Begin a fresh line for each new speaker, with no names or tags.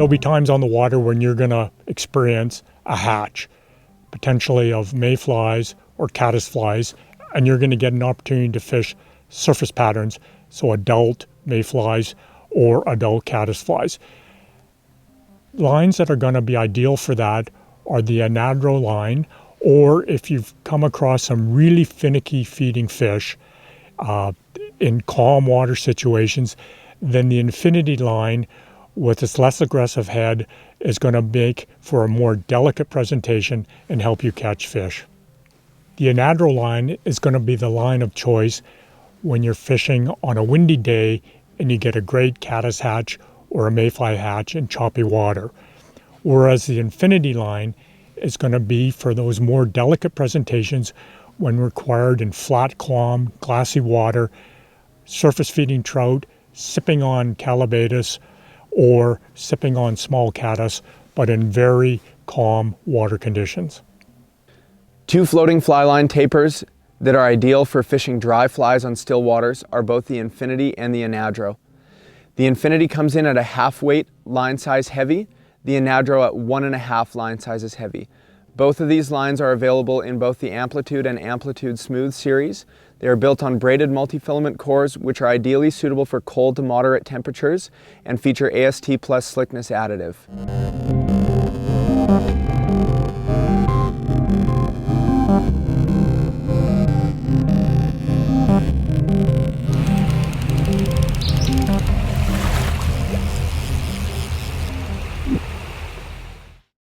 There'll be times on the water when you're going to experience a hatch, potentially of mayflies or caddis flies, and you're going to get an opportunity to fish surface patterns, so adult mayflies or adult caddis flies. Lines that are going to be ideal for that are the anadromous line, or if you've come across some really finicky feeding fish in calm water situations, then the infinity line with its less aggressive head is going to make for a more delicate presentation and help you catch fish. The anadromous line is going to be the line of choice when you're fishing on a windy day and you get a great caddis hatch or a mayfly hatch in choppy water. Whereas the infinity line is going to be for those more delicate presentations when required in flat, calm, glassy water, surface feeding trout, sipping on calabatus, or sipping on small caddis, but in very calm water conditions.
Two floating fly line tapers that are ideal for fishing dry flies on still waters are both the Infinity and the Anadromous. The Infinity comes in at a half weight line size heavy, the Anadromous at 1.5 line sizes heavy. Both of these lines are available in both the Amplitude and Amplitude Smooth series. They are built on braided multifilament cores, which are ideally suitable for cold to moderate temperatures and feature AST plus slickness additive.